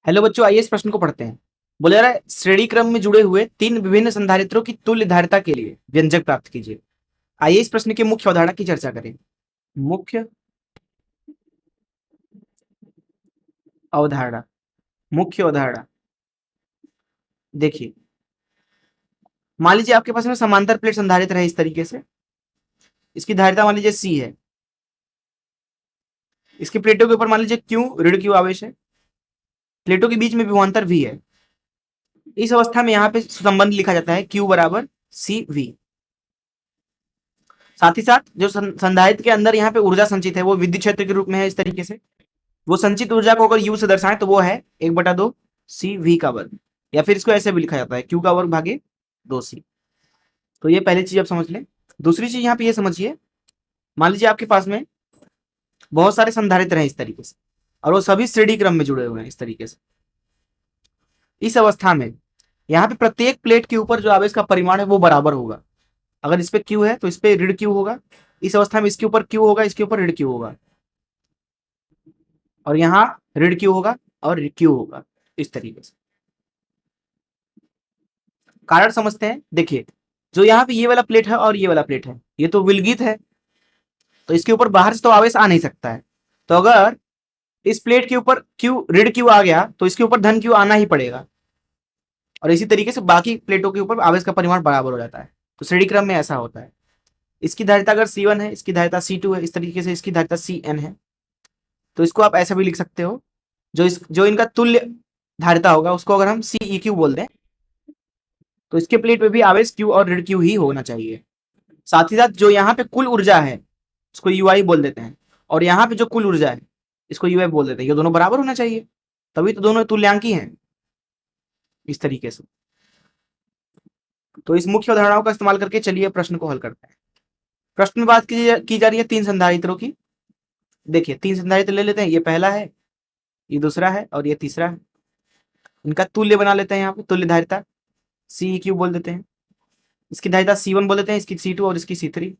Hello बच्चों, आइए इस प्रश्न को पढ़ते हैं। बोले जा रहा है श्रेणी क्रम में जुड़े हुए तीन विभिन्न संधारित्रों की तुल्य धारिता के लिए व्यंजक प्राप्त कीजिए। आइए इस प्रश्न की मुख्य अवधारणा की चर्चा करें। मुख्य अवधारणा, मुख्य अवधारणा। देखिए, मान लीजिए आपके पास में समांतर प्लेट संधारित्र है इस तरीके से। इसकी धारिता मान लीजिए सी है। इसकी प्लेटों के ऊपर मान लीजिए क्यू ऋण क्यू आवेश है। प्लेटों के बीच में विभवांतर वी है। इस अवस्था में यहाँ पे संबंध लिखा जाता है क्यू बराबर सी वी। साथ ही साथ जो संधारित्र के अंदर यहाँ पे ऊर्जा संचित है वो विद्युत क्षेत्र के रूप में है इस तरीके से। वो संचित ऊर्जा को अगर यू से दर्शाएं तो वो है 1/2 सी वी का वर्ग, या फिर इसको ऐसे भी लिखा जाता है क्यू का वर्ग भागे 2 सी। तो ये पहली चीज आप समझ लें। दूसरी चीज यहाँ पे ये समझिए, मान लीजिए आपके पास में बहुत सारे संधारित्र हैं इस तरीके से, और वो सभी श्रेणी क्रम में जुड़े हुए हैं इस तरीके से। इस अवस्था में यहाँ पे प्रत्येक प्लेट के ऊपर जो आवेश का परिमाण है वो बराबर होगा। अगर इस पे क्यू है तो इस पे ऋण क्यू होगा। इस अवस्था में इसके ऊपर क्यू होगा, इसके ऊपर ऋण क्यू होगा, और यहाँ ऋण क्यू होगा और क्यू होगा इस तरीके से। कारण समझते हैं। देखिए, जो यहाँ पे ये वाला प्लेट है और ये वाला प्लेट है, ये तो विलगित है, तो इसके ऊपर बाहर से तो आवेश आ नहीं सकता है। तो अगर इस प्लेट के ऊपर क्यू ऋण क्यू आ गया तो इसके ऊपर धन क्यू आना ही पड़ेगा, और इसी तरीके से बाकी प्लेटों के ऊपर आवेश का परिमाण बराबर हो जाता है। तो श्रेणी क्रम में ऐसा होता है। इसकी धारिता अगर C1 है, इसकी धारिता C2 है, इस तरीके से इसकी धारिता Cn है, तो इसको आप ऐसा भी लिख सकते हो। जो इनका तुल्य धारिता होगा उसको अगर हम Ceq बोल दें तो इसके प्लेट पे भी आवेश Q और ऋण Q ही होना चाहिए। साथ ही साथ जो यहाँ पे कुल ऊर्जा है उसको UI बोल देते हैं, और यहाँ पे जो कुल ऊर्जा है इसको UF बोल देते हैं। ये दोनों बराबर होना चाहिए, तभी तो दोनों तुल्यांकी हैं इस तरीके से। तो इस मुख्य अवधारणाओं का इस्तेमाल करके चलिए प्रश्न को हल करते हैं। प्रश्न में बात की जा रही है तीन संधारित्रों की। देखिए, तीन संधारित्र ले लेते हैं। ये पहला है, ये दूसरा है और ये तीसरा है। इनका तुल्य बना लेते हैं। यहाँ पे तुल्य धारिता Ceq बोल देते हैं। इसकी धारिता C1 बोल देते हैं, इसकी C2 और इसकी C3।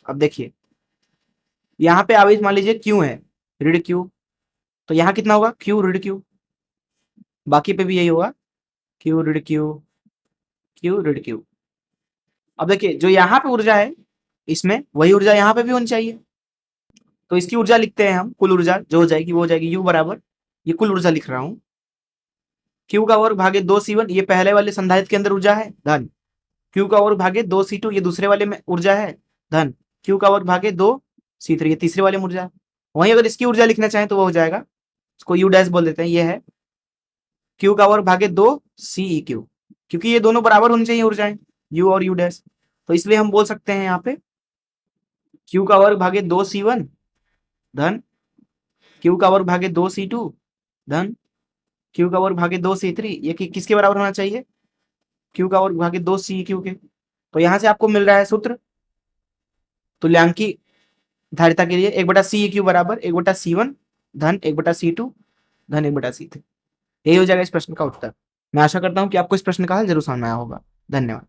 अब देखिए, यहाँ पे आवेश मान लीजिए Q है, ऋण Q, तो यहाँ कितना होगा Q ऋण Q। बाकी पे भी यही होगा Q ऋण Q, Q ऋण Q। अब देखिए, जो यहाँ पे ऊर्जा है इसमें वही ऊर्जा यहाँ पे भी होनी चाहिए। तो इसकी ऊर्जा लिखते हैं हम, कुल ऊर्जा जो हो जाएगी वो हो जाएगी U बराबर, ये कुल ऊर्जा लिख रहा हूँ, Q का वर्ग भागे 2C1। ये पहले वाले संधारित्र के अंदर ऊर्जा है, धन Q का वर्ग भागे 2C2। ये दूसरे वाले में ऊर्जा है, धन Q का वर्ग भागे 2C3। ये तीसरे वाले में ऊर्जा है। वहीं अगर इसकी ऊर्जा लिखना चाहें तो वो हो जाएगा, इसको U डैश बोल देते हैं। ये है Q का वर्ग भागे 2Ceq, क्योंकि ये दोनों बराबर होनी चाहिए ऊर्जाएं, U और U डैश। तो इसलिए हम बोल सकते हैं यहाँ पे Q का वर्ग भागे 2C1 धन Q का वर्ग भागे 2C2 धन Q का वर्ग भागे 2C3। ये किसके बराबर होना चाहिए, Q का वर्ग भागे 2Ceq के। तो यहां से आपको मिल रहा है सूत्र तुल्यांकी धारिता के लिए 1/Ceq बराबर 1/C1 धन 1/C2 धन 1/C3। यही हो जाएगा इस प्रश्न का उत्तर। मैं आशा करता हूं कि आपको इस प्रश्न का हल जरूर समझ में आया होगा। धन्यवाद।